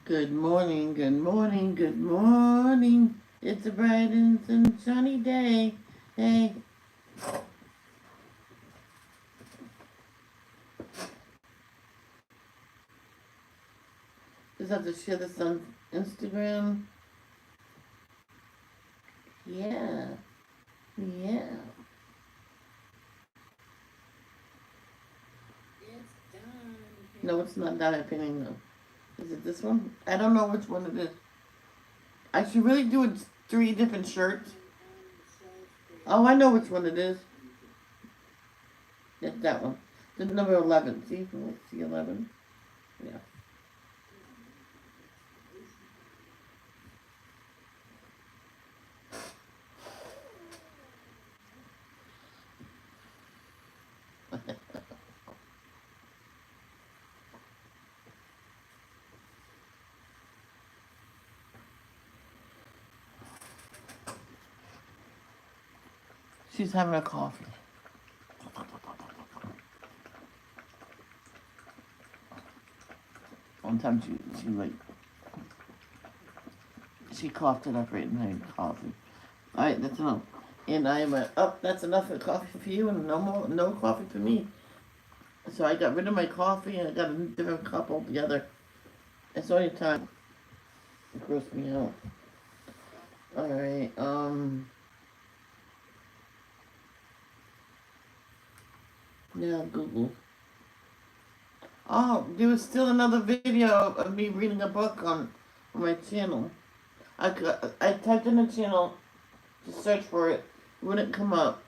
Good morning, good morning, good morning. It's a bright and sunny day. Hey, just have to share this on Instagram. Yeah, yeah. No, it's not that painting though. Is it this one? I don't know which one it is. I should really do it three different shirts. Oh, I know which one it is. It's that one. The number 11. See 11? Yeah. She's having a coffee. One time she coughed it up right in her coffee. All right, that's enough. And I went, oh, that's enough of coffee for you, and no coffee for me. So I got rid of my coffee and I got a different cup altogether. It's only time. It grossed me out. All right. Now Google. Oh, there was still another video of me reading a book on my channel. I typed in the channel to search for it. It wouldn't come up.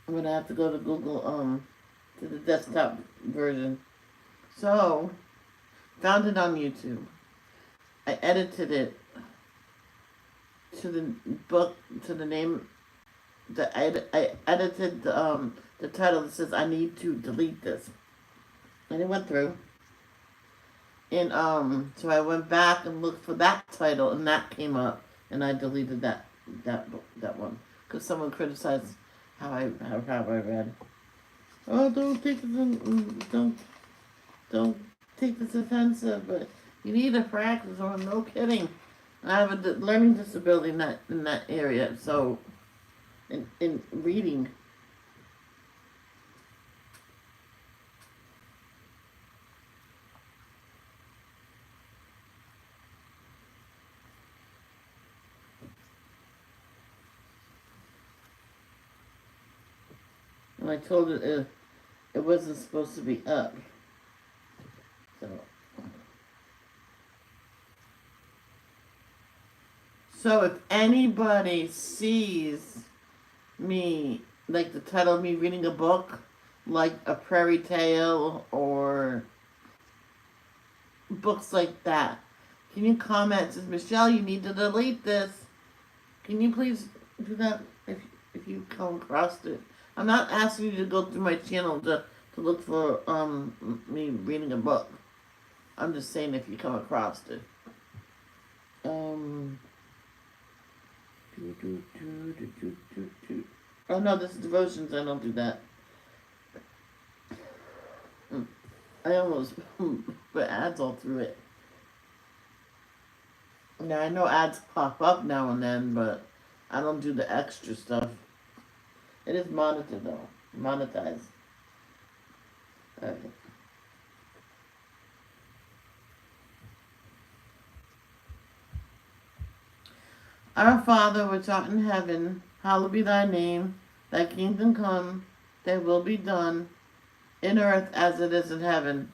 I'm gonna have to go to Google to the desktop version. So found it on YouTube. I edited it to the book to the name. I edited the title that says I need to delete this, and it went through. And so I went back and looked for that title, and that came up, and I deleted that one because someone criticized how I read. Oh, don't take this offensive, but you need to practice. Or no kidding. I have a learning disability in that area, so in reading. And I told it wasn't supposed to be up. So so if anybody sees me, like the title of me reading a book, like a fairy tale or books like that, can you comment? Says Michelle, you need to delete this. Can you please do that if you come across it? I'm not asking you to go through my channel to look for me reading a book. I'm just saying if you come across it. Um. Oh no, this is devotions. I don't do that. I almost put ads all through it. Now I know ads pop up now and then, but I don't do the extra stuff. It is monitored though, monetized. Okay. Our Father which art in heaven, hallowed be thy name. Thy kingdom come, thy will be done, in earth as it is in heaven.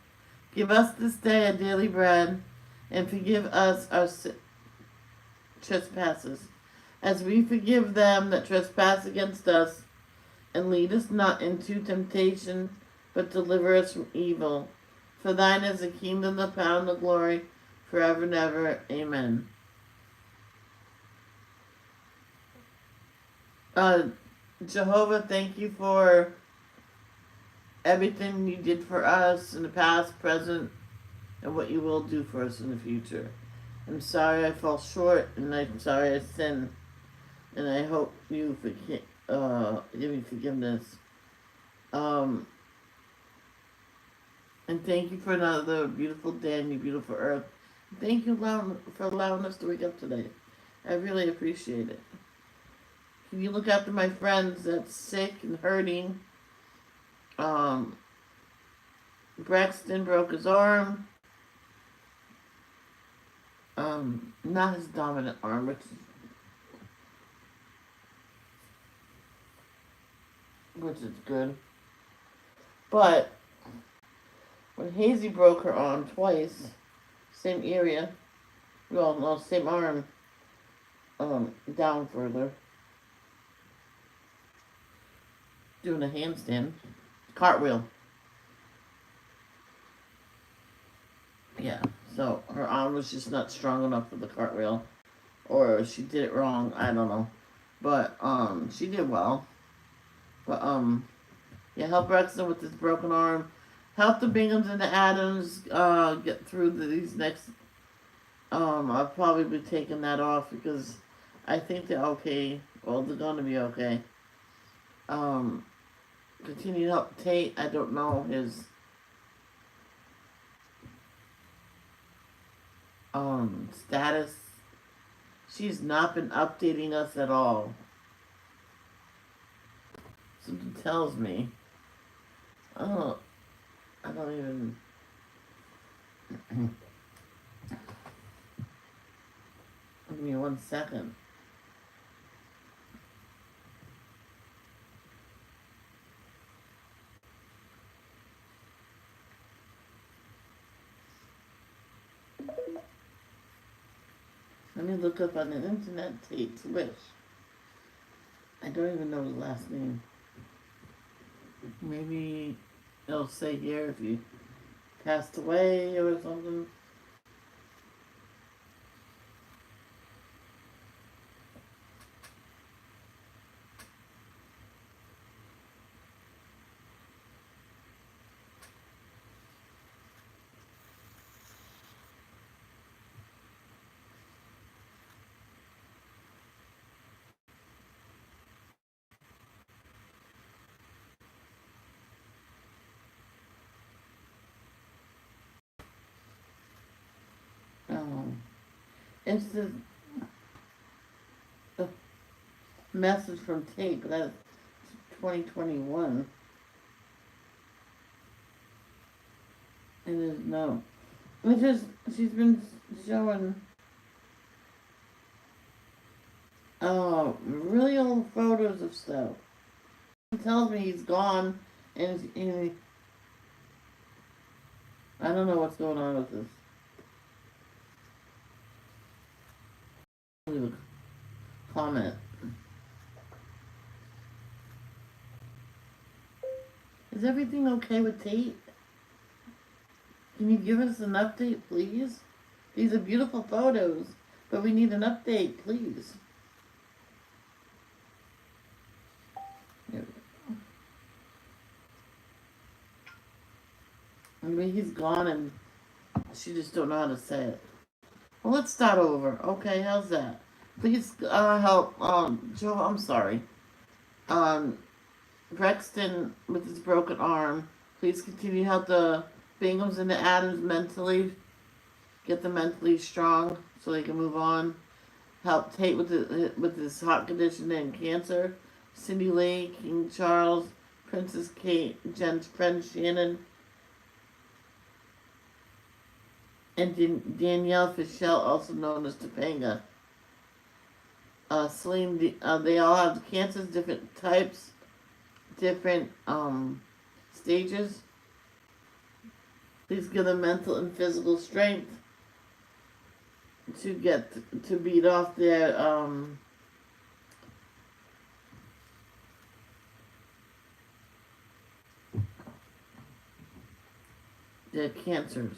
Give us this day our daily bread, and forgive us our trespasses, as we forgive them that trespass against us. And lead us not into temptation, but deliver us from evil. For thine is the kingdom, the power, and the glory, forever and ever. Amen. Uh, Jehovah, thank you for everything you did for us in the past, present, and what you will do for us in the future. I'm sorry I fall short, and I'm sorry I sinned, and I hope you give me forgiveness. Um, And thank you for another beautiful day and your beautiful earth. Thank you for allowing us to wake up today. I really appreciate it. Can you look after my friends that's sick and hurting? Um, Braxton broke his arm. Not his dominant arm, which is good. But when Hazy broke her arm twice, same area, well, no, same arm, down further, doing a handstand, cartwheel. Yeah, so her arm was just not strong enough for the cartwheel, or she did it wrong. I don't know, but she did well. But yeah, help Braxton with his broken arm. Help the Binghams and the Adams get through these next. I'll probably be taking that off because I think they're okay. Well, they're gonna be okay. Um, Continue to help Tate. I don't know his status. She's not been updating us at all. Something tells me. Oh, I don't even. Give me 1 second. Let me look up on the internet Tate's Wish. I don't even know his last name. Maybe it'll say here if he passed away or something. It's the message from Tate, but that's 2021. It is no. It's just she's been showing really old photos of stuff. He tells me he's gone, and I don't know what's going on with this. Leave a comment. Is everything okay with Tate? Can you give us an update, please? These are beautiful photos, but we need an update, please. I mean, he's gone and she just don't know how to say it. Well, let's start over. Okay, how's that? Please help, Joe, I'm sorry. Braxton with his broken arm. Please continue to help the Binghams and the Adams mentally. Get them mentally strong so they can move on. Help Tate with his heart condition and cancer. Cindy Lee, King Charles, Princess Kate, Jen's friend Shannon, and Danielle Fischel, also known as Topanga. Celine, they all have cancers, different types, different stages. Please give them mental and physical strength to beat off their cancers.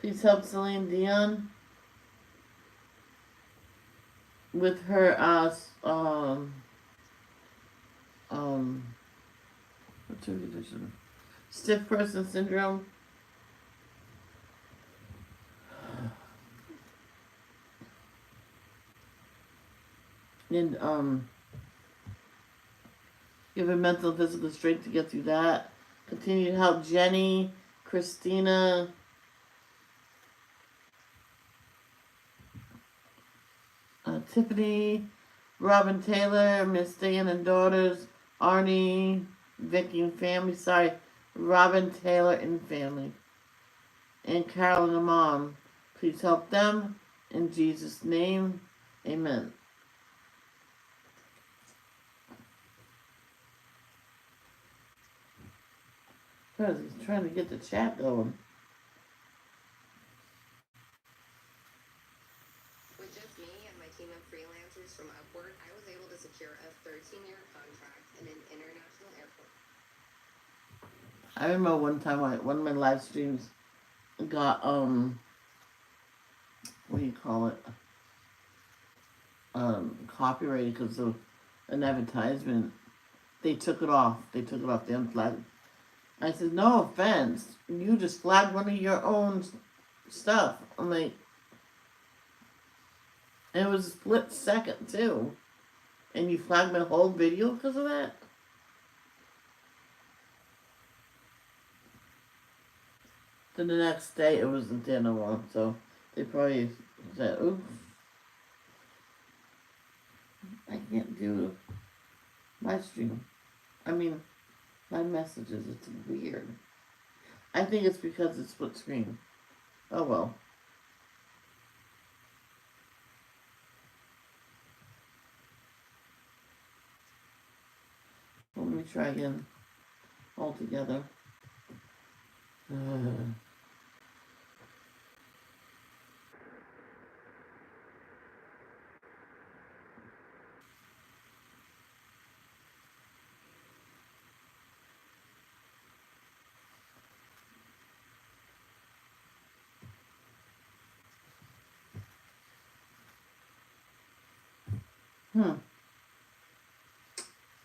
Please help Celine Dion with her what's her condition? Stiff person syndrome. And give her mental and physical strength to get through that. Continue to help Jenny, Christina, Tiffany, Robin Taylor, Miss Dan and daughters, Arnie, Vicky and family. Sorry, Robin Taylor and family. And Carol and the mom. Please help them. In Jesus' name, amen. Because he's trying to get the chat going. With just me and my team of freelancers from Upwork, I was able to secure a 13-year contract in an international airport. I remember one time one of my live streams got what do you call it? Copyrighted because of an advertisement. They took it off. They unflagged. I said, no offense. You just flagged one of your own stuff. I'm like, and it was a split second too. And you flagged my whole video because of that? Then the next day it was the dinner one, so they probably said, oops. I can't do my stream. I mean, my messages. It's weird. I think it's because it's split screen. Oh well. Let me try again. All together.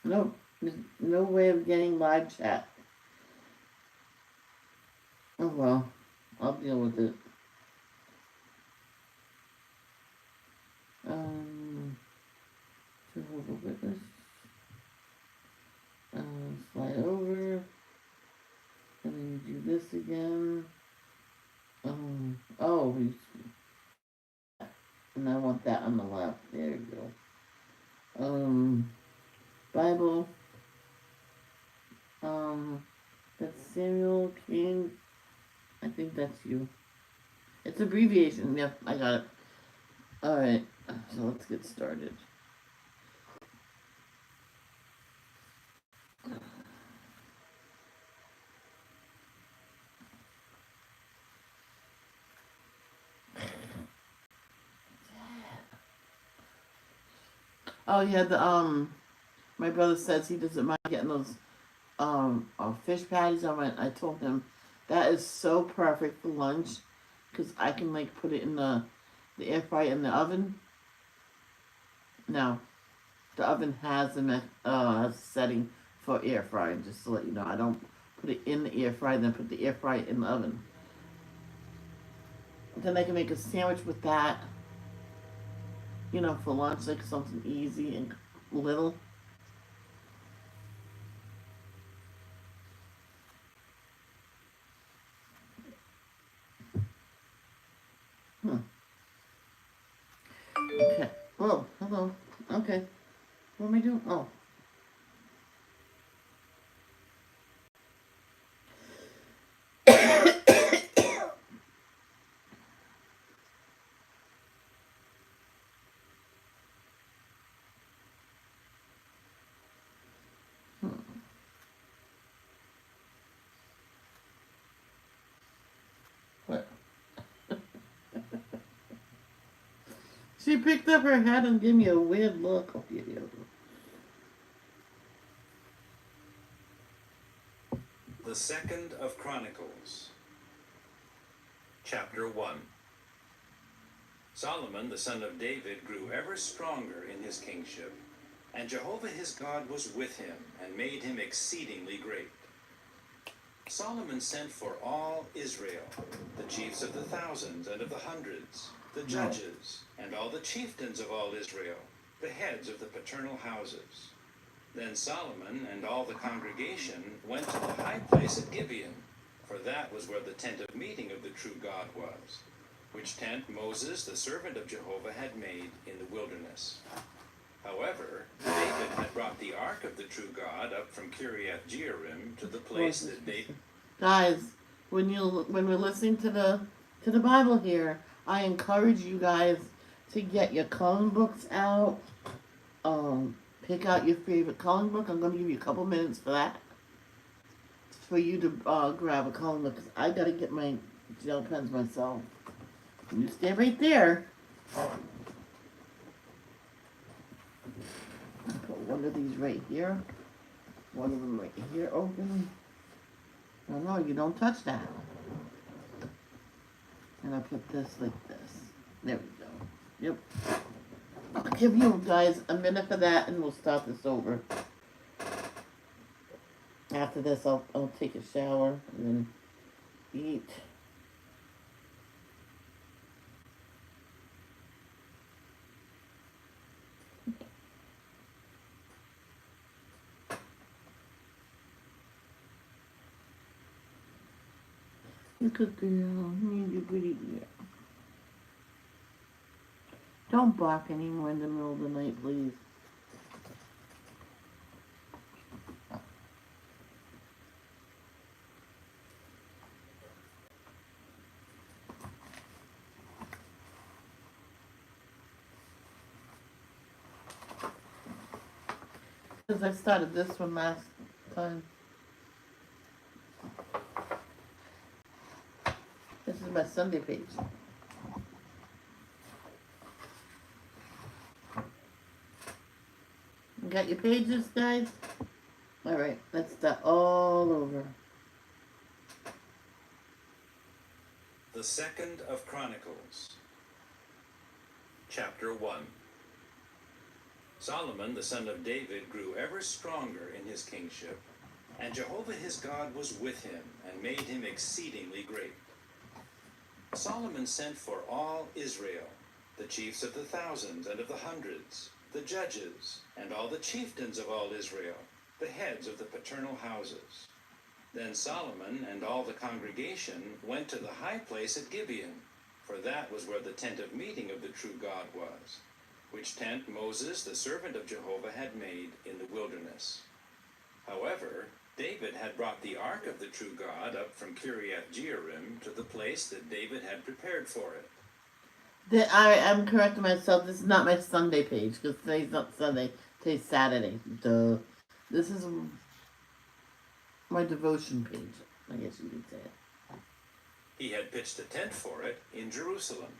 No, there's no way of getting live chat. Oh well, I'll deal with it. Jehovah's Witness. Slide over. And then you do this again. Oh, and I want that on the left. There you go. Bible. That's Samuel King. I think that's you. It's abbreviation. Yep, I got it. Alright, so let's get started. Oh yeah, my brother says he doesn't mind getting those fish patties. I told him that is so perfect for lunch because I can like put it in the air fryer in the oven. Now, the oven has a setting for air frying. Just to let you know, I don't put it in the air fryer, then put the air fryer in the oven. Then I can make a sandwich with that. You know, for lunch, like something easy and little. Okay. Oh, hello. Okay. What am I doing? Oh. What? She picked up her hat and gave me a weird look. Oh, yeah, yeah. The second of Chronicles, chapter 1. Solomon, the son of David, grew ever stronger in his kingship, and Jehovah his God was with him and made him exceedingly great. Solomon sent for all Israel, the chiefs of the thousands and of the hundreds, the judges, and all the chieftains of all Israel, the heads of the paternal houses. Then Solomon and all the congregation went to the high place at Gibeon, for that was where the tent of meeting of the true God was, which tent Moses, the servant of Jehovah, had made in the wilderness. However, David had brought the ark of the true God up from Kiriath Jearim to the place that David... Guys, when we're listening to the Bible here, I encourage you guys to get your coloring books out. Pick out your favorite coloring book. I'm going to give you a couple minutes for that. For you to grab a coloring book, because I got to get my gel pens myself. You stay right there. Put one of these right here. One of them right here open. No, you don't touch that. And I put this like this. There we go. Yep. I'll give you guys a minute for that and we'll start this over. After this, I'll take a shower and then eat. You good girl. You good girl. Don't bark anymore in the middle of the night, please. Because I started this one last time. This is my Sunday page. You got your pages, guys? Alright, let's start all over. The second of Chronicles, chapter 1. Solomon, the son of David, grew ever stronger in his kingship, and Jehovah his God was with him, and made him exceedingly great. Solomon sent for all Israel, the chiefs of the thousands and of the hundreds, the judges, and all the chieftains of all Israel, the heads of the paternal houses. Then Solomon and all the congregation went to the high place at Gibeon, for that was where the tent of meeting of the true God was, which tent Moses, the servant of Jehovah, had made in the wilderness. However, David had brought the ark of the true God up from Kiriath Jearim to the place that David had prepared for it. I am correcting myself. This is not my Sunday page, because today's not Sunday. Today's Saturday. Duh. This is my devotion page, I guess you could say it. He had pitched a tent for it in Jerusalem.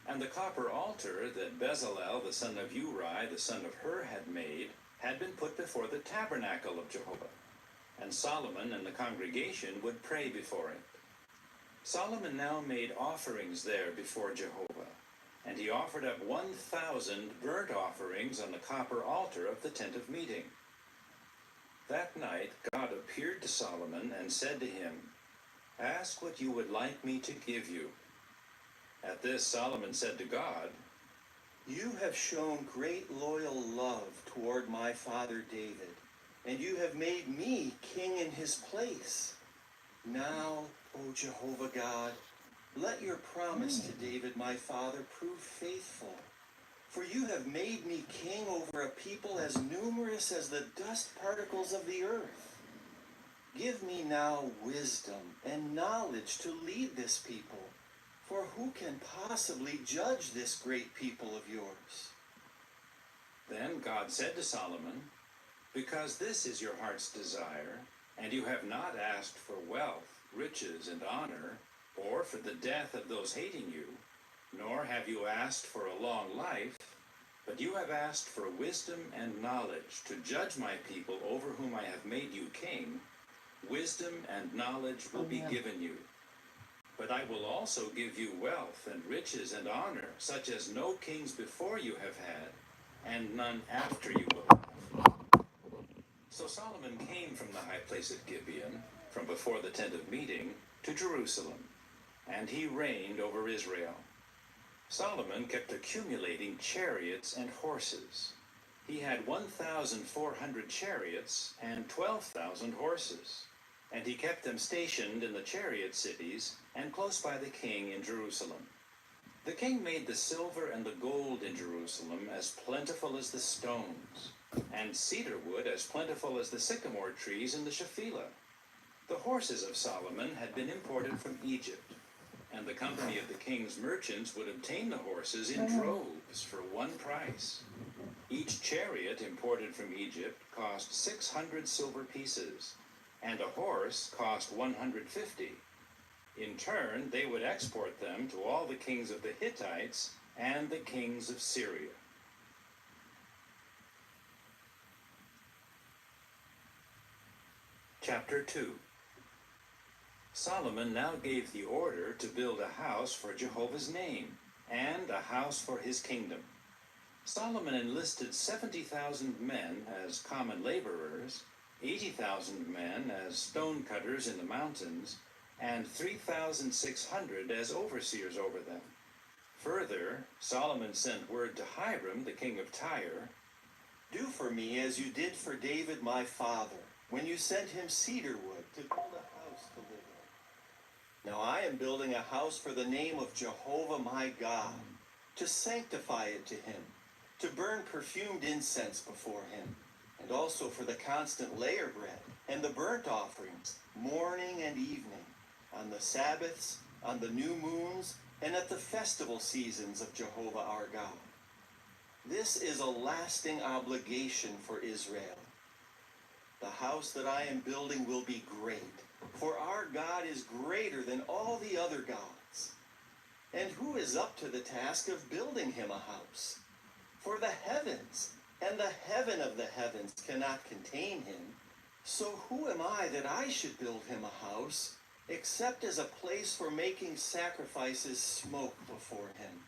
And the copper altar that Bezalel, the son of Uri, the son of Hur, had made, had been put before the tabernacle of Jehovah. And Solomon and the congregation would pray before it. Solomon now made offerings there before Jehovah, and he offered up 1,000 burnt offerings on the copper altar of the tent of meeting. That night God appeared to Solomon and said to him, "Ask what you would like me to give you." At this Solomon said to God, "You have shown great loyal love toward my father David, and you have made me king in his place. Now, O Jehovah God, let your promise to David my father prove faithful. For you have made me king over a people as numerous as the dust particles of the earth. Give me now wisdom and knowledge to lead this people, for who can possibly judge this great people of yours?" Then God said to Solomon, "Because this is your heart's desire, and you have not asked for wealth, riches, and honor, or for the death of those hating you, nor have you asked for a long life, but you have asked for wisdom and knowledge to judge my people over whom I have made you king, wisdom and knowledge will be given you. But I will also give you wealth and riches and honor, such as no kings before you have had, and none after you will have." So Solomon came from the high place at Gibeon, from before the tent of meeting, to Jerusalem, and he reigned over Israel. Solomon kept accumulating chariots and horses. He had 1,400 chariots and 12,000 horses. and he kept them stationed in the chariot cities and close by the king in Jerusalem. The king made the silver and the gold in Jerusalem as plentiful as the stones, and cedar wood as plentiful as the sycamore trees in the Shephelah. The horses of Solomon had been imported from Egypt, and the company of the king's merchants would obtain the horses in droves for one price. Each chariot imported from Egypt cost 600 silver pieces, and a horse cost 150. In turn, they would export them to all the kings of the Hittites and the kings of Syria. Chapter 2. Solomon now gave the order to build a house for Jehovah's name and a house for his kingdom. Solomon enlisted 70,000 men as common laborers, 80,000 men as stone cutters in the mountains, and 3,600 as overseers over them. Further, Solomon sent word to Hiram, the king of Tyre, "Do for me as you did for David my father, when you sent him cedar wood to build a house to live in. Now I am building a house for the name of Jehovah my God, to sanctify it to him, to burn perfumed incense before him, and also for the constant layer bread and the burnt offerings, morning and evening, on the Sabbaths, on the new moons, and at the festival seasons of Jehovah our God. This is a lasting obligation for Israel. The house that I am building will be great, for our God is greater than all the other gods. And who is up to the task of building him a house? For the heavens and the heaven of the heavens cannot contain him. So who am I that I should build him a house, except as a place for making sacrifices smoke before him?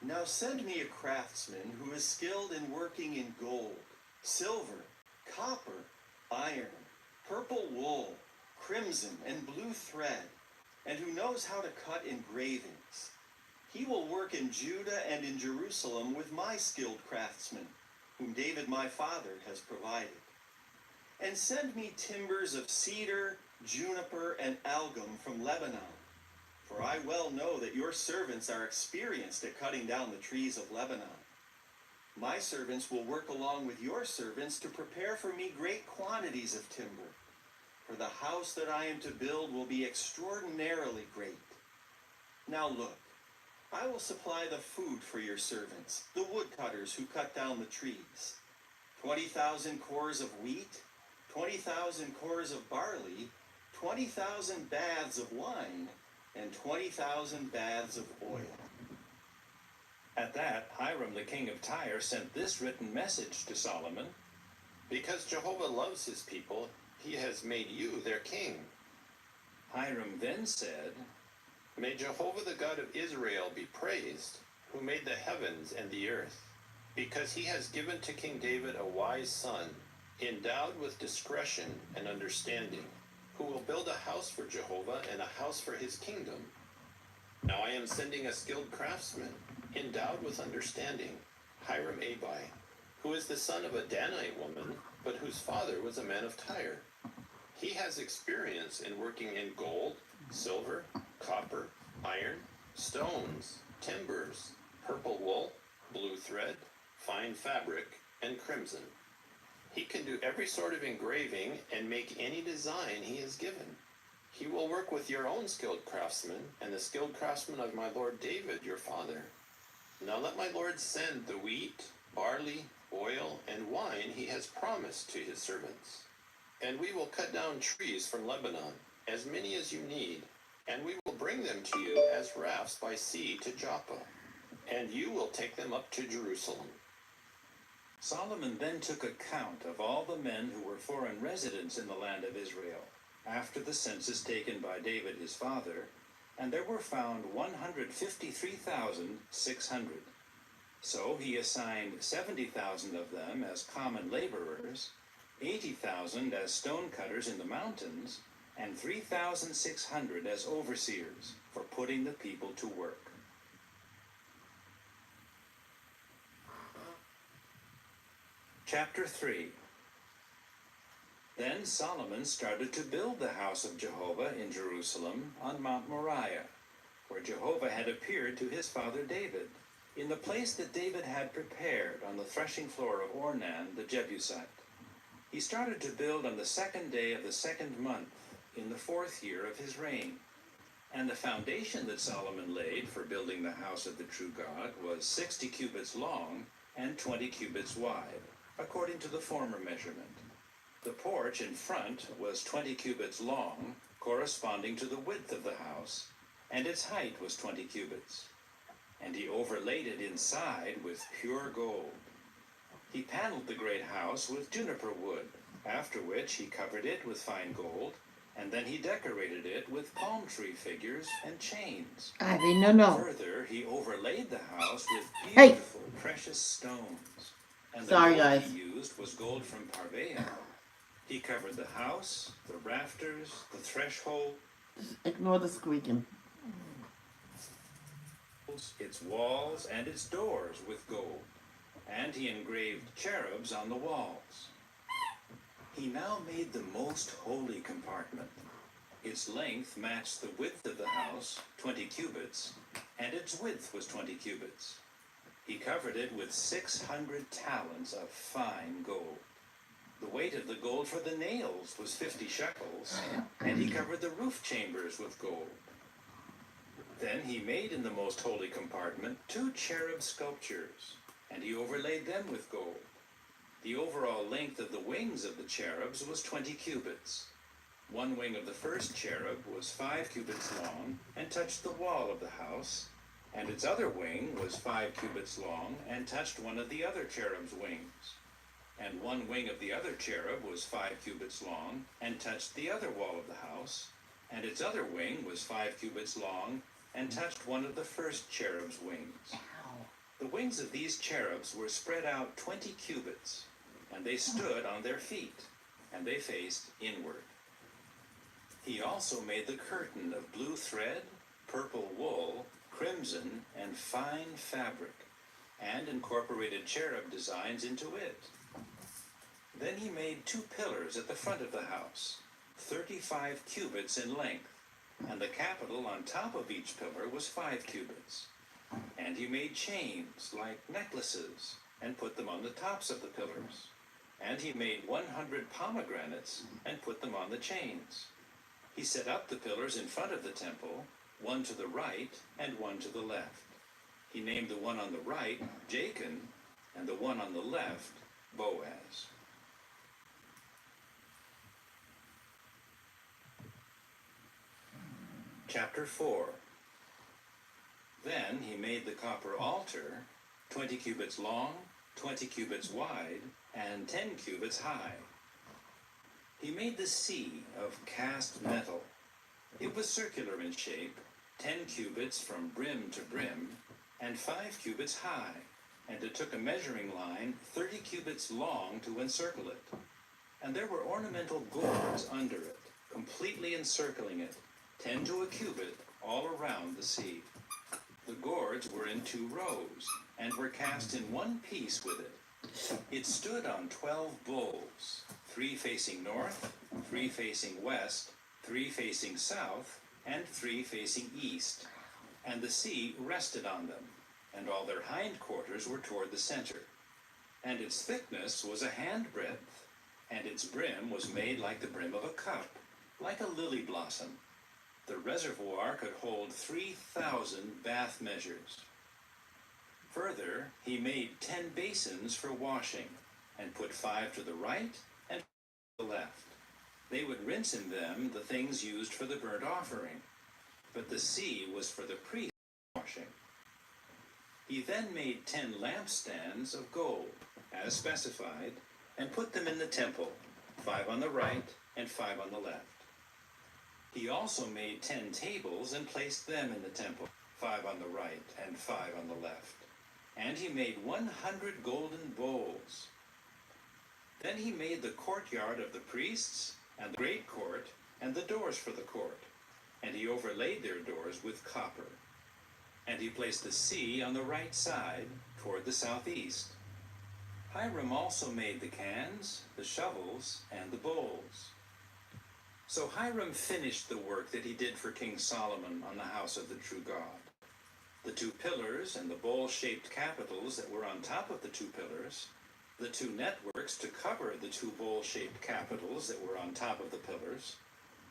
Now send me a craftsman who is skilled in working in gold, silver, copper, iron, purple wool, crimson, and blue thread, and who knows how to cut engravings. He will work in Judah and in Jerusalem with my skilled craftsmen, whom David my father has provided. And send me timbers of cedar, juniper, and algum from Lebanon, for I well know that your servants are experienced at cutting down the trees of Lebanon. My servants will work along with your servants to prepare for me great quantities of timber, for the house that I am to build will be extraordinarily great. Now look, I will supply the food for your servants, the woodcutters who cut down the trees. 20,000 cores of wheat, 20,000 cores of barley, 20,000 baths of wine, and 20,000 baths of oil." At that, Hiram the king of Tyre sent this written message to Solomon, "Because Jehovah loves his people, he has made you their king." Hiram then said, "May Jehovah the God of Israel be praised, who made the heavens and the earth, because he has given to King David a wise son, endowed with discretion and understanding, who will build a house for Jehovah and a house for his kingdom. Now I am sending a skilled craftsman, endowed with understanding, Hiram Abi, who is the son of a Danite woman, but whose father was a man of Tyre. He has experience in working in gold, silver, copper, iron, stones, timbers, purple wool, blue thread, fine fabric, and crimson. He can do every sort of engraving and make any design he is given. He will work with your own skilled craftsmen and the skilled craftsmen of my lord David, your father. Now let my lord send the wheat, barley, oil, and wine he has promised to his servants. And we will cut down trees from Lebanon, as many as you need, and we will bring them to you as rafts by sea to Joppa, and you will take them up to Jerusalem." Solomon then took account of all the men who were foreign residents in the land of Israel, after the census taken by David his father, and there were found 153,600. So he assigned 70,000 of them as common laborers, 80,000 as stone cutters in the mountains, and 3,600 as overseers for putting the people to work. Chapter 3. Then Solomon started to build the house of Jehovah in Jerusalem on Mount Moriah, where Jehovah had appeared to his father David, in the place that David had prepared on the threshing floor of Ornan the Jebusite. He started to build on the 2nd day of the 2nd month, in the 4th year of his reign. And the foundation that Solomon laid for building the house of the true God was 60 cubits long and 20 cubits wide, according to the former measurement. The porch in front was 20 cubits long, corresponding to the width of the house, and its height was 20 cubits. And he overlaid it inside with pure gold. He paneled the great house with juniper wood, after which he covered it with fine gold, and then he decorated it with palm tree figures and chains. Ivy, no. Further, he overlaid the house with Hey. beautiful precious stones. And the Sorry, gold guys. he used was gold from Parvaim. He covered the house, the rafters, the threshold, Just ignore the squeaking. its walls, and its doors with gold. And he engraved cherubs on the walls. He now made the most holy compartment. Its length matched the width of the house, 20 cubits, and its width was 20 cubits. He covered it with 600 talents of fine gold. The weight of the gold for the nails was 50 shekels, and he covered the roof chambers with gold. Then he made in the most holy compartment 2 cherub sculptures, and he overlaid them with gold. The overall length of the wings of the cherubs was 20 cubits. One wing of the first cherub was 5 cubits long and touched the wall of the house, and its other wing was 5 cubits long and touched one of the other cherub's wings. And one wing of the other cherub was 5 cubits long and touched the other wall of the house, and its other wing was 5 cubits long and touched one of the first cherub's wings. The wings of these cherubs were spread out 20 cubits, and they stood on their feet, and they faced inward. He also made the curtain of blue thread, purple wool, crimson, and fine fabric, and incorporated cherub designs into it. Then he made 2 pillars at the front of the house, 35 cubits in length, and the capital on top of each pillar was 5 cubits. And he made chains like necklaces and put them on the tops of the pillars. And he made 100 pomegranates and put them on the chains. He set up the pillars in front of the temple, one to the right and one to the left. He named the one on the right Jachin, and the one on the left Boaz. Chapter 4. Then he made the copper altar, 20 cubits long, 20 cubits wide, and 10 cubits high. He made the sea of cast metal. It was circular in shape, 10 cubits from brim to brim, and 5 cubits high, and it took a measuring line 30 cubits long to encircle it. And there were ornamental gourds under it, completely encircling it, 10 to a cubit all around the sea. The gourds were in 2 rows, and were cast in one piece with it. It stood on 12 bulls, 3 facing north, 3 facing west, 3 facing south, and 3 facing east. And the sea rested on them, and all their hindquarters were toward the center. And its thickness was a handbreadth, and its brim was made like the brim of a cup, like a lily blossom. The reservoir could hold 3,000 bath measures. Further, he made 10 basins for washing, and put 5 to the right and 5 to the left. They would rinse in them the things used for the burnt offering, but the sea was for the priest's washing. He then made 10 lampstands of gold, as specified, and put them in the temple, 5 on the right and 5 on the left. He also made 10 tables and placed them in the temple, 5 on the right and 5 on the left. And he made 100 golden bowls. Then he made the courtyard of the priests, and the great court, and the doors for the court. And he overlaid their doors with copper. And he placed the sea on the right side, toward the southeast. Hiram also made the cans, the shovels, and the bowls. So Hiram finished the work that he did for King Solomon on the house of the true God. The two pillars and the bowl-shaped capitals that were on top of the two pillars, the two networks to cover the two bowl-shaped capitals that were on top of the pillars,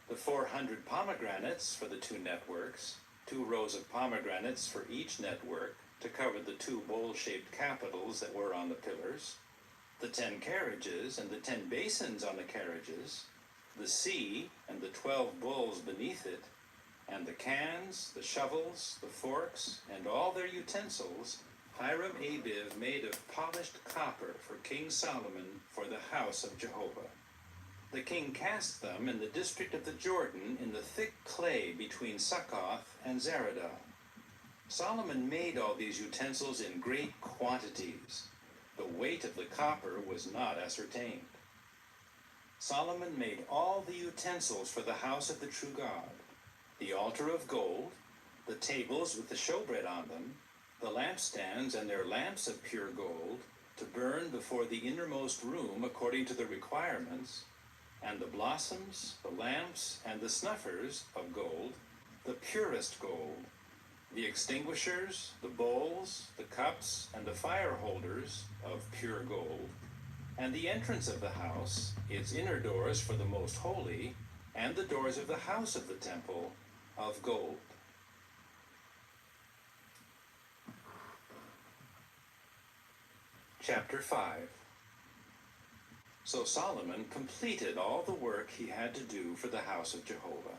the 400 pomegranates for the two networks, 2 rows of pomegranates for each network to cover the two bowl-shaped capitals that were on the pillars, the 10 carriages and the 10 basins on the carriages, the sea and the 12 bowls beneath it, and the cans, the shovels, the forks, and all their utensils, Hiram Abiv made of polished copper for King Solomon for the house of Jehovah. The king cast them in the district of the Jordan in the thick clay between Succoth and Zeradah. Solomon made all these utensils in great quantities. The weight of the copper was not ascertained. Solomon made all the utensils for the house of the true God: the altar of gold, the tables with the showbread on them, the lampstands and their lamps of pure gold, to burn before the innermost room according to the requirements, and the blossoms, the lamps, and the snuffers of gold, the purest gold, the extinguishers, the bowls, the cups, and the fire holders of pure gold, and the entrance of the house, its inner doors for the most holy, and the doors of the house of the temple, of gold. Chapter 5. So Solomon completed all the work he had to do for the house of Jehovah.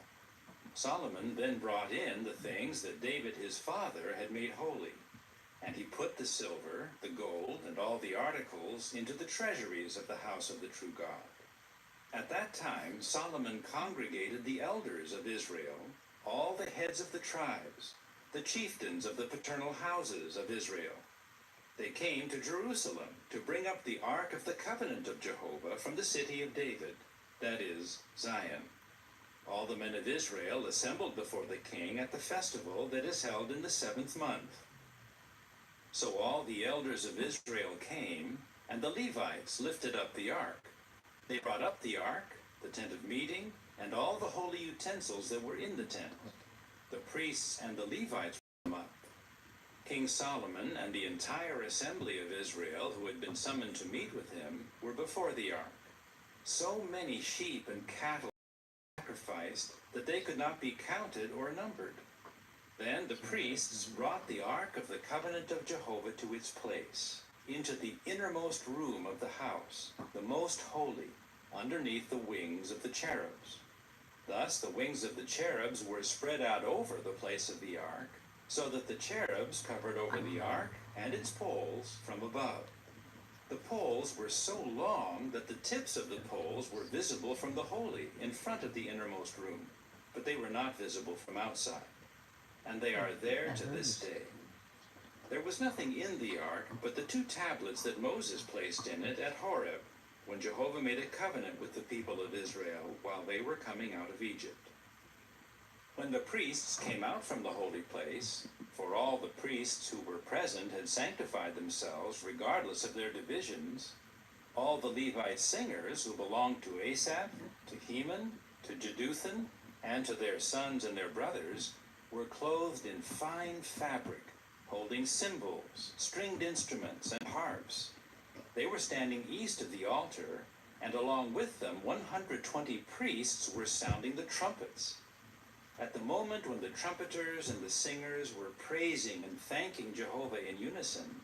Solomon then brought in the things that David his father had made holy, and he put the silver, the gold, and all the articles into the treasuries of the house of the true God. At that time Solomon congregated the elders of Israel, all the heads of the tribes, the chieftains of the paternal houses of Israel. They came to Jerusalem to bring up the ark of the covenant of Jehovah from the city of David, that is, Zion. All the men of Israel assembled before the king at the festival that is held in the 7th month. So all the elders of Israel came, and the Levites lifted up the ark. They brought up the ark, the tent of meeting, and all the holy utensils that were in the tent. The priests and the Levites brought them up. King Solomon and the entire assembly of Israel who had been summoned to meet with him were before the ark. So many sheep and cattle were sacrificed that they could not be counted or numbered. Then the priests brought the ark of the covenant of Jehovah to its place, into the innermost room of the house, the most holy, underneath the wings of the cherubs. Thus the wings of the cherubs were spread out over the place of the ark, so that the cherubs covered over the ark and its poles from above. The poles were so long that the tips of the poles were visible from the holy in front of the innermost room, but they were not visible from outside. And they are there to this day. There was nothing in the ark but the 2 tablets that Moses placed in it at Horeb, when Jehovah made a covenant with the people of Israel while they were coming out of Egypt. When the priests came out from the holy place, for all the priests who were present had sanctified themselves regardless of their divisions, all the Levite singers who belonged to Asaph, to Heman, to Jeduthun, and to their sons and their brothers were clothed in fine fabric, holding cymbals, stringed instruments, and harps. They were standing east of the altar, and along with them 120 priests were sounding the trumpets. At the moment when the trumpeters and the singers were praising and thanking Jehovah in unison,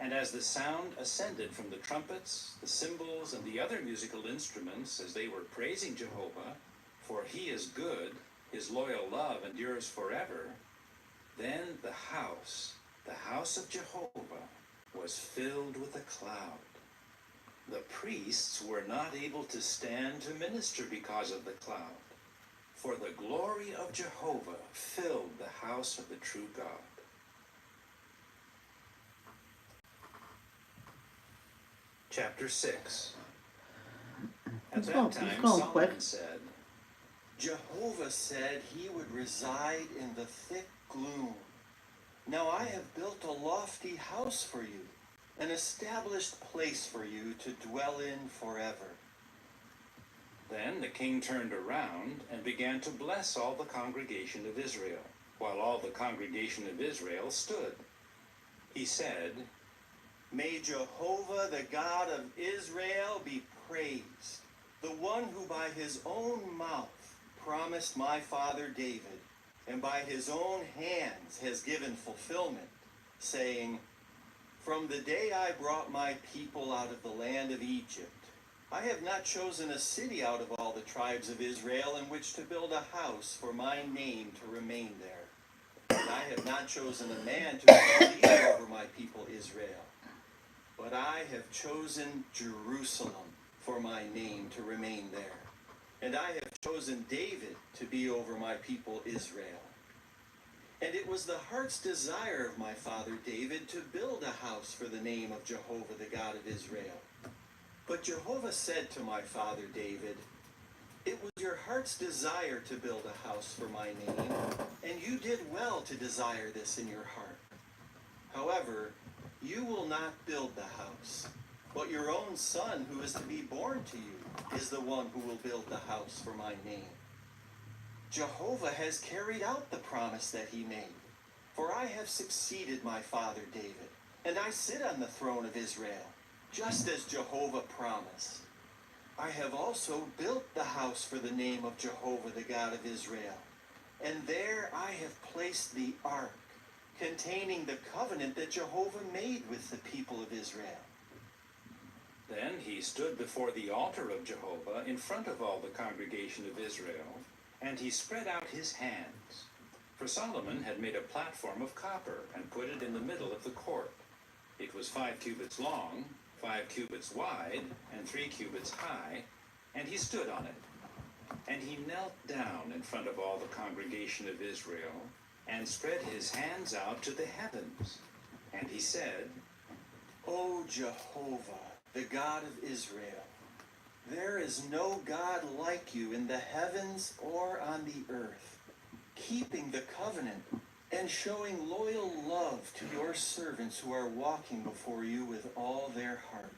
and as the sound ascended from the trumpets, the cymbals, and the other musical instruments as they were praising Jehovah, for he is good, his loyal love endures forever, then the house of Jehovah, was filled with a cloud. The priests were not able to stand to minister because of the cloud, for the glory of Jehovah filled the house of the true God. Chapter 6. At that time Solomon said, Jehovah said he would reside in the thick gloom. Now I have built a lofty house for you, an established place for you to dwell in forever." Then the king turned around and began to bless all the congregation of Israel, while all the congregation of Israel stood. He said, "May Jehovah, the God of Israel, be praised, the one who by his own mouth promised my father David, and by his own hands has given fulfillment, saying, 'From the day I brought my people out of the land of Egypt, I have not chosen a city out of all the tribes of Israel in which to build a house for my name to remain there. And I have not chosen a man to be leader over my people Israel. But I have chosen Jerusalem for my name to remain there. And I have chosen David to be over my people Israel. And it was the heart's desire of my father David to build a house for the name of Jehovah, the God of Israel. But Jehovah said to my father David, "It was your heart's desire to build a house for my name, and you did well to desire this in your heart. However, you will not build the house, but your own son who is to be born to you is the one who will build the house for my name. Jehovah has carried out the promise that he made, for I have succeeded my father David, and I sit on the throne of Israel, just as Jehovah promised. I have also built the house for the name of Jehovah, the God of Israel, and there I have placed the ark, containing the covenant that Jehovah made with the people of Israel." Then he stood before the altar of Jehovah in front of all the congregation of Israel, and he spread out his hands. For Solomon had made a platform of copper and put it in the middle of the court. It was 5 cubits long, 5 cubits wide, and 3 cubits high, and he stood on it. And he knelt down in front of all the congregation of Israel, and spread his hands out to the heavens. And he said, "O Jehovah, the God of Israel, there is no God like you in the heavens or on the earth, keeping the covenant and showing loyal love to your servants who are walking before you with all their heart.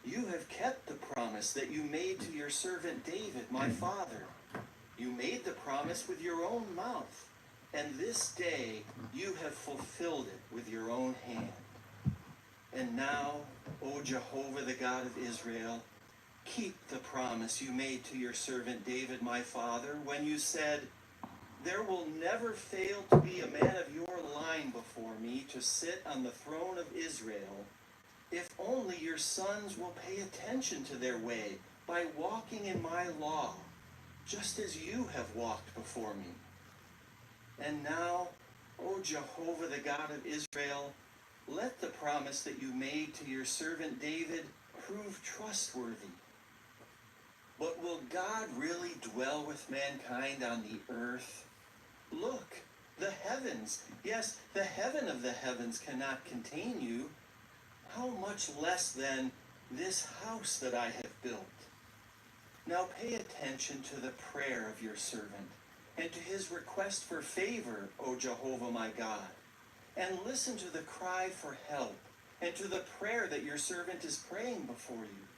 You have kept the promise that you made to your servant David, my father. You made the promise with your own mouth, and this day you have fulfilled it with your own hand. And now, O Jehovah, the God of Israel, keep the promise you made to your servant David, my father, when you said, 'There will never fail to be a man of your line before me to sit on the throne of Israel, if only your sons will pay attention to their way by walking in my law, just as you have walked before me.' And now, O Jehovah, the God of Israel, let the promise that you made to your servant David prove trustworthy. But will God really dwell with mankind on the earth? Look, the heavens, yes, the heaven of the heavens cannot contain you. How much less then this house that I have built? Now pay attention to the prayer of your servant, and to his request for favor, O Jehovah my God, and listen to the cry for help, and to the prayer that your servant is praying before you.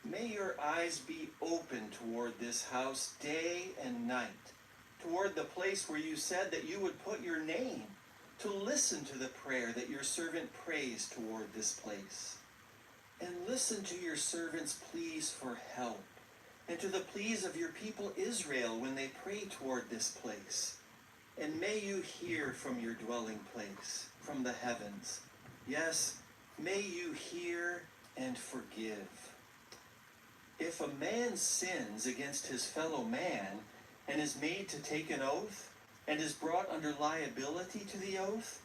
May your eyes be open toward this house day and night, toward the place where you said that you would put your name, to listen to the prayer that your servant prays toward this place. And listen to your servant's pleas for help, and to the pleas of your people Israel when they pray toward this place. And may you hear from your dwelling place, from the heavens. Yes, may you hear and forgive. If a man sins against his fellow man, and is made to take an oath, and is brought under liability to the oath,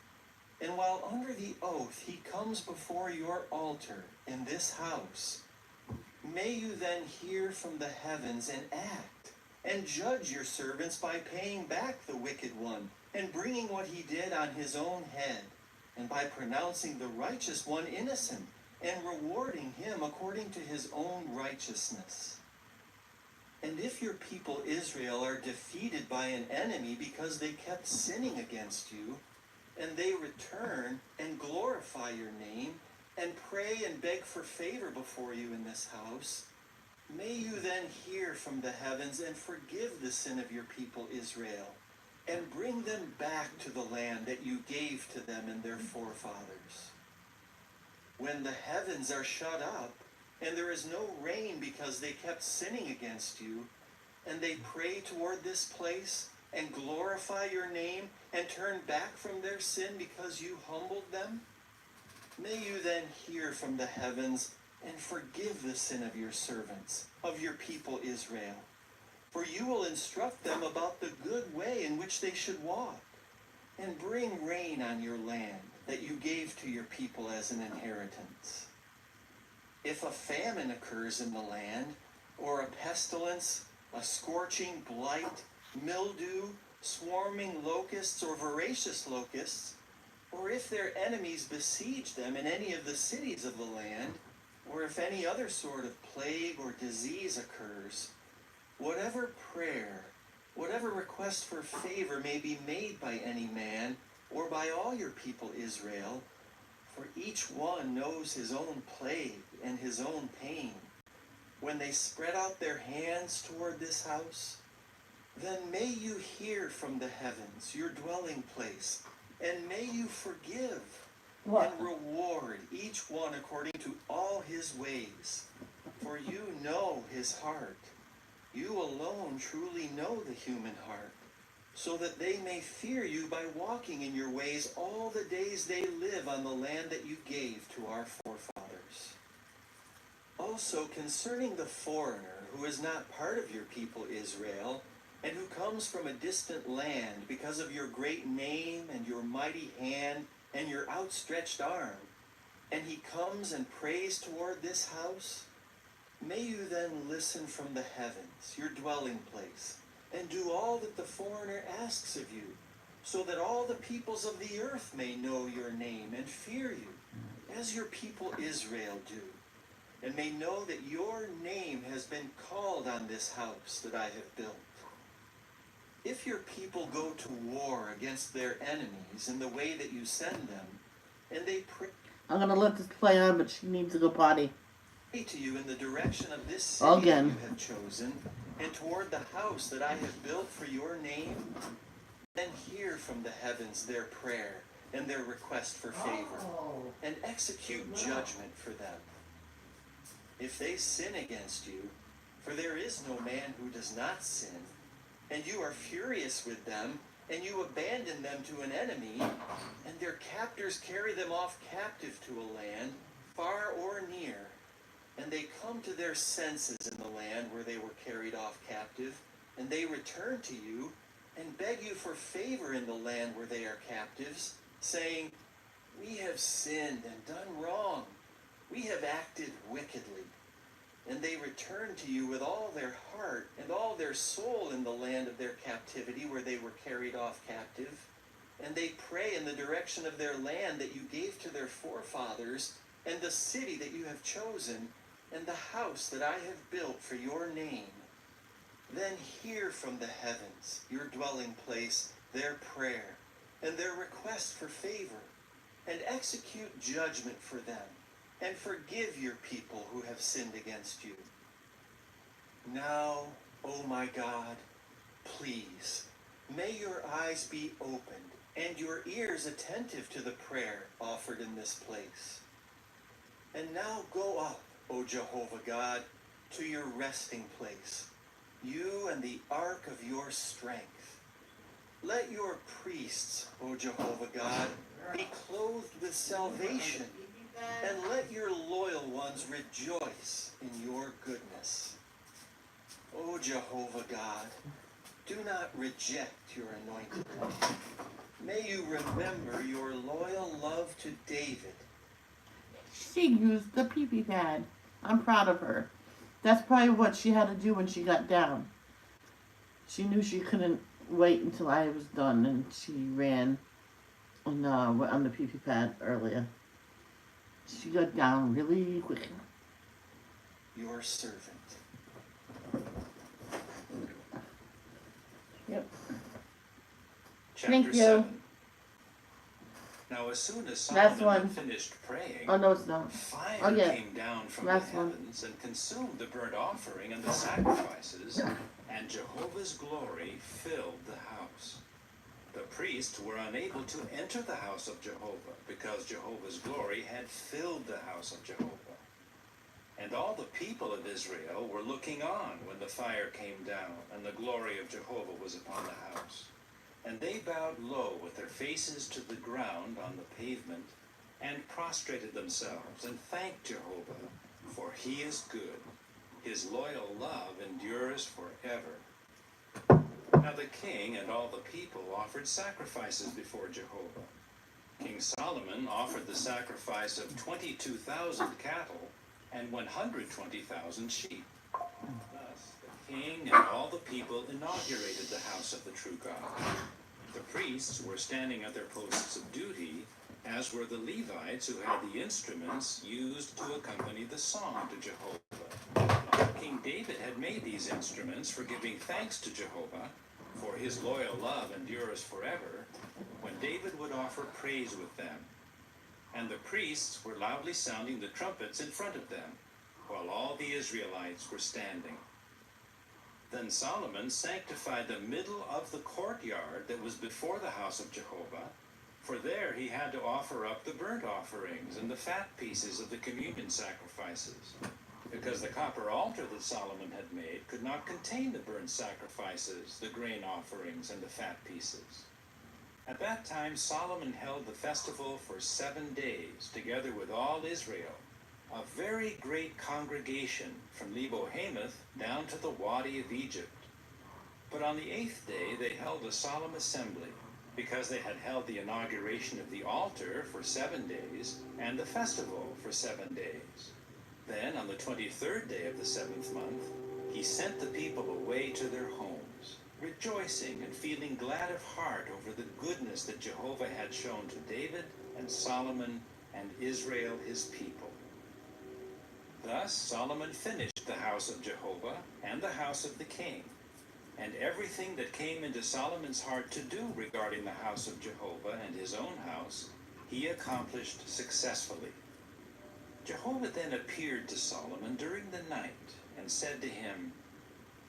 and while under the oath he comes before your altar in this house, may you then hear from the heavens and act, and judge your servants by paying back the wicked one, and bringing what he did on his own head, and by pronouncing the righteous one innocent, and rewarding him according to his own righteousness. And if your people Israel are defeated by an enemy because they kept sinning against you, and they return and glorify your name, and pray and beg for favor before you in this house, may you then hear from the heavens and forgive the sin of your people Israel, and bring them back to the land that you gave to them and their forefathers. When the heavens are shut up, and there is no rain because they kept sinning against you, and they pray toward this place and glorify your name and turn back from their sin because you humbled them, may you then hear from the heavens and forgive the sin of your servants, of your people Israel. For you will instruct them about the good way in which they should walk, and bring rain on your land that you gave to your people as an inheritance. If a famine occurs in the land, or a pestilence, a scorching blight, mildew, swarming locusts, or voracious locusts, or if their enemies besiege them in any of the cities of the land, or if any other sort of plague or disease occurs, whatever prayer, whatever request for favor may be made by any man, or by all your people Israel, for each one knows his own plague and his own pain, when they spread out their hands toward this house, then may you hear from the heavens, your dwelling place, and may you forgive and reward each one according to all his ways. For you know his heart. You alone truly know the human heart, so that they may fear you by walking in your ways all the days they live on the land that you gave to our forefathers. Also concerning the foreigner who is not part of your people Israel, and who comes from a distant land because of your great name and your mighty hand and your outstretched arm, and he comes and prays toward this house, may you then listen from the heavens, your dwelling place, and do all that the foreigner asks of you, so that all the peoples of the earth may know your name and fear you, as your people Israel do, and may know that your name has been called on this house that I have built. If your people go to war against their enemies in the way that you send them, and they pray I'm gonna let this play on, but she needs to go potty. to you in the direction of this city Again. that you have chosen, and toward the house that I have built for your name, then hear from the heavens their prayer and their request for favor, and execute judgment for them. If they sin against you, for there is no man who does not sin, and you are furious with them, and you abandon them to an enemy, and their captors carry them off captive to a land, far or near, and they come to their senses in the land where they were carried off captive, and they return to you, and beg you for favor in the land where they are captives, saying, we have sinned and done wrong, we have acted wickedly. And they return to you with all their heart and all their soul in the land of their captivity where they were carried off captive. And they pray in the direction of their land that you gave to their forefathers, and the city that you have chosen, and the house that I have built for your name. Then hear from the heavens, your dwelling place, their prayer, and their request for favor, and execute judgment for them, and forgive your people who have sinned against you. Now, O my God, please, may your eyes be opened and your ears attentive to the prayer offered in this place. And now go up, O Jehovah God, to your resting place, you and the ark of your strength. Let your priests, O Jehovah God, be clothed with salvation, and let your loyal ones rejoice in your goodness. O Jehovah God, do not reject your anointed one. May you remember your loyal love to David. She used the pee-pee pad. I'm proud of her. That's probably what she had to do when she got down. She knew she couldn't wait until I was done, and she ran on the pee-pee pad earlier. She got down really quick. Your servant. Yep. Chapter Thank you. 7. Now Now, as soon as Last Solomon one. had finished praying, Oh, no, it's not. fire Oh, yeah. came down from Last the one. heavens and consumed the burnt offering and the sacrifices, and Jehovah's glory filled the house. The priests were unable to enter the house of Jehovah because Jehovah's glory had filled the house of Jehovah. And all the people of Israel were looking on when the fire came down and the glory of Jehovah was upon the house. And they bowed low with their faces to the ground on the pavement and prostrated themselves and thanked Jehovah, for he is good. His loyal love endures forever. Now the king and all the people offered sacrifices before Jehovah. King Solomon offered the sacrifice of 22,000 cattle and 120,000 sheep. Thus the king and all the people inaugurated the house of the true God. The priests were standing at their posts of duty, as were the Levites who had the instruments used to accompany the song to Jehovah. King David had made these instruments for giving thanks to Jehovah, for his loyal love endures forever, when David would offer praise with them. And the priests were loudly sounding the trumpets in front of them, while all the Israelites were standing. Then Solomon sanctified the middle of the courtyard that was before the house of Jehovah, for there he had to offer up the burnt offerings and the fat pieces of the communion sacrifices, because the copper altar that Solomon had made could not contain the burnt sacrifices, the grain offerings, and the fat pieces. At that time Solomon held the festival for 7 days, together with all Israel, a very great congregation from Lebo-Hamath down to the Wadi of Egypt. But on the 8th day they held a solemn assembly, because they had held the inauguration of the altar for 7 days, and the festival for 7 days. Then on the 23rd day of the 7th month, he sent the people away to their homes, rejoicing and feeling glad of heart over the goodness that Jehovah had shown to David and Solomon and Israel his people. Thus Solomon finished the house of Jehovah and the house of the king, and everything that came into Solomon's heart to do regarding the house of Jehovah and his own house, he accomplished successfully. Jehovah then appeared to Solomon during the night and said to him,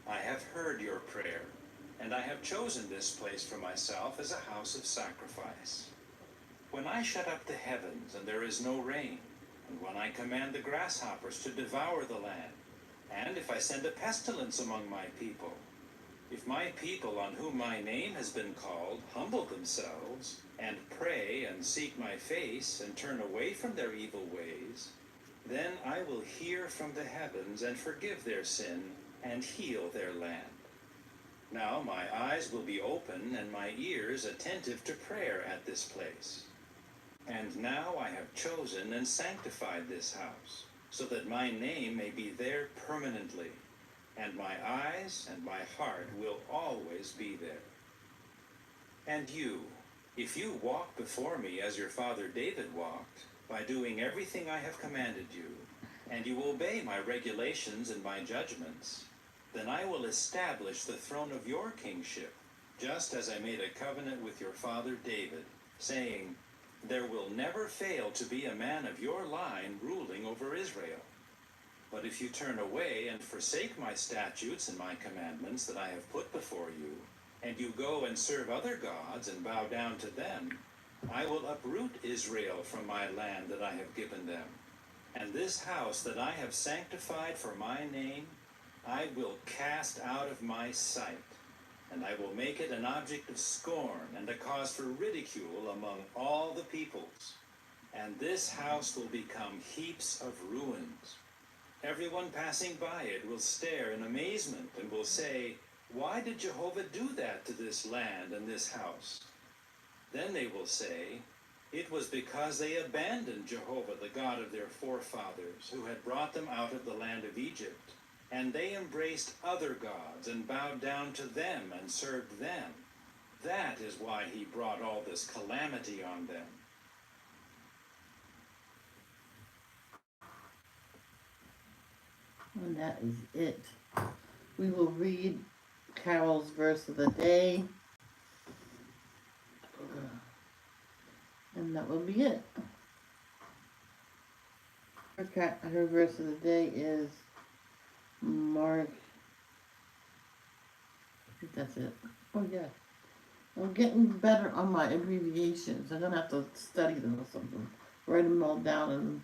I have heard your prayer, and I have chosen this place for myself as a house of sacrifice. When I shut up the heavens and there is no rain, and when I command the grasshoppers to devour the land, and if I send a pestilence among my people, if my people on whom my name has been called humble themselves, and pray and seek my face, and turn away from their evil ways, then I will hear from the heavens and forgive their sin and heal their land. Now my eyes will be open and my ears attentive to prayer at this place. And now I have chosen and sanctified this house, so that my name may be there permanently, and my eyes and my heart will always be there. And you, if you walk before me as your father David walked, by doing everything I have commanded you, and you obey my regulations and my judgments, then I will establish the throne of your kingship, just as I made a covenant with your father David, saying, there will never fail to be a man of your line ruling over Israel. But if you turn away and forsake my statutes and my commandments that I have put before you, and you go and serve other gods and bow down to them, I will uproot Israel from my land that I have given them. And this house that I have sanctified for my name, I will cast out of my sight, and I will make it an object of scorn and a cause for ridicule among all the peoples. And this house will become heaps of ruins. Everyone passing by it will stare in amazement and will say, why did Jehovah do that to this land and this house? Then they will say, it was because they abandoned Jehovah, the God of their forefathers, who had brought them out of the land of Egypt, and they embraced other gods and bowed down to them and served them. That is why he brought all this calamity on them. And that is it. We will read Carol's verse of the day. And that will be it. Her verse of the day is Mark. I think that's it. Oh, yeah. I'm getting better on my abbreviations. I'm going to have to study them or something. Write them all down and...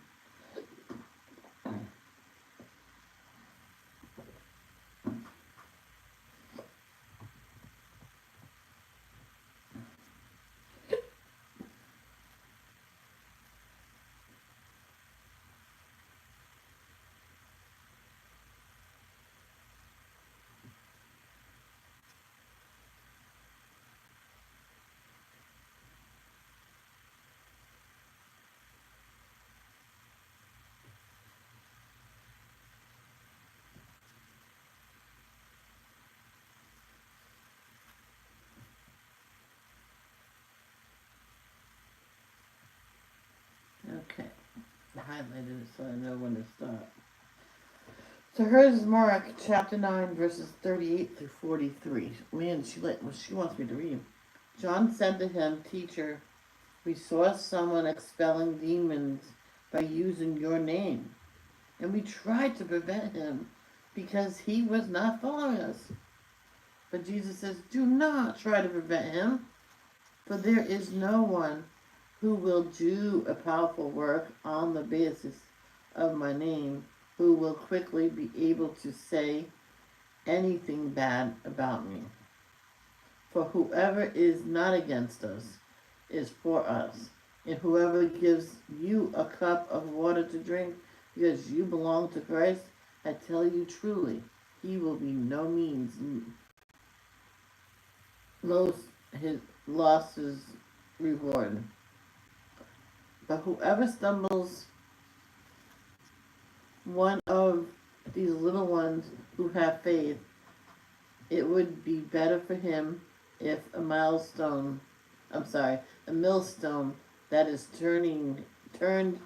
Okay. I highlighted it so I know when to stop. So hers is Mark chapter 9 verses 38 through 43. Man, she wants me to read. John said to him, "Teacher, we saw someone expelling demons by using your name, and we tried to prevent him because he was not following us." But Jesus says, "Do not try to prevent him, for there is no one who will do a powerful work on the basis of my name who will quickly be able to say anything bad about me. For whoever is not against us is for us, and whoever gives you a cup of water to drink because you belong to Christ, I tell you truly, he will be no means lost his reward. But whoever stumbles one of these little ones who have faith, it would be better for him if a millstone that is turned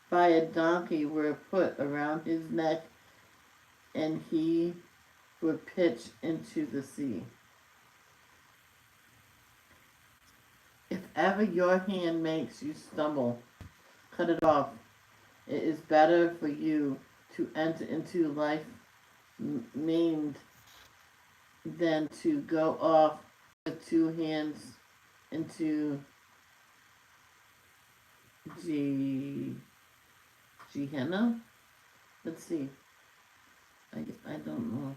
by a donkey were put around his neck and he would pitch into the sea. If ever your hand makes you stumble, cut it off. It is better for you to enter into life maimed than to go off with two hands into Gehenna. Let's see. I don't know.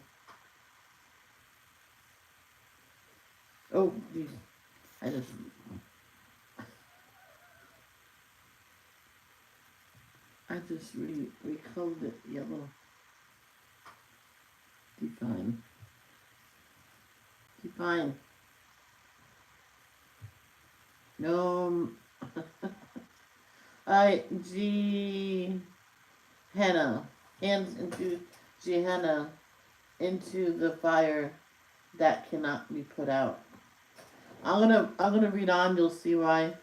Oh, geez. I just recolored it yellow. Define. No. Gehenna. Hands into Gehenna, into the fire that cannot be put out. I'm gonna read on. You'll see why.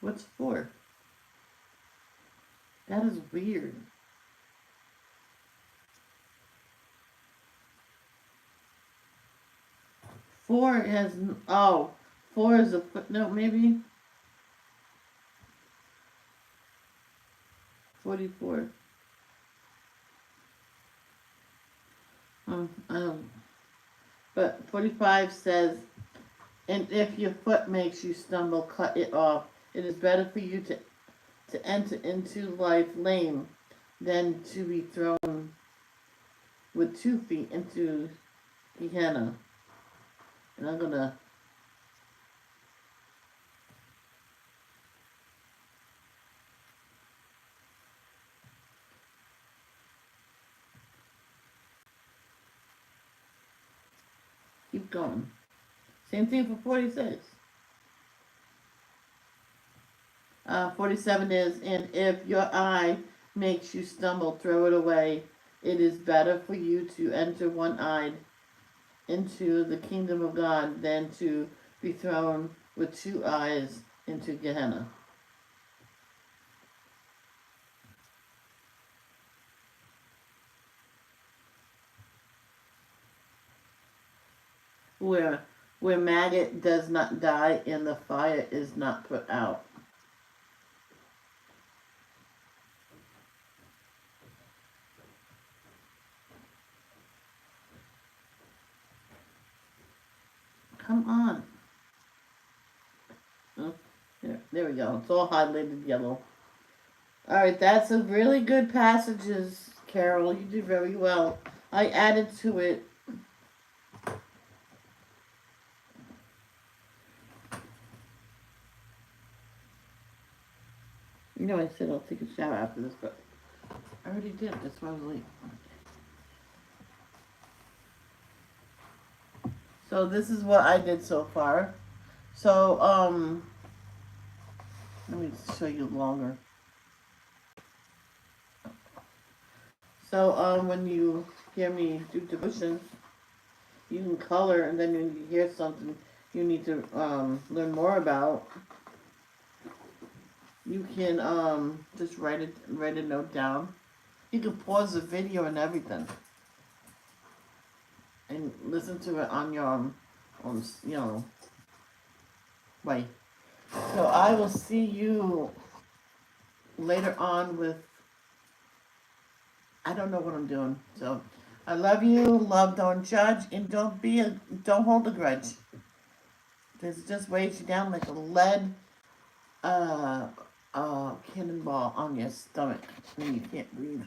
What's 4? That is weird. 4 has 4 is a footnote maybe. 44. But 45 says, "And if your foot makes you stumble, cut it off. It is better for you to enter into life lame than to be thrown with 2 feet into Gehenna." And I'm gonna keep going. Same thing for 46. 47 is, "And if your eye makes you stumble, throw it away. It is better for you to enter one-eyed into the kingdom of God than to be thrown with 2 eyes into Gehenna." Where where maggot does not die and the fire is not put out. Come on. Oh, there we go. It's all highlighted yellow. Alright, that's a really good passages, Carol. You did very well. I added to it. You know, I said I'll take a shower after this, but I already did. That's why I was late. So this is what I did so far. So, let me show you longer. So, when you hear me do devotions, you can color, and then when you hear something you need to learn more about, you can just write a note down. You can pause the video and everything, and listen to it on your way. So I will see you later on with. I don't know what I'm doing. So I love you. Love, don't judge, and don't hold a grudge. This just weighs you down like a lead cannonball on your stomach, and you can't breathe.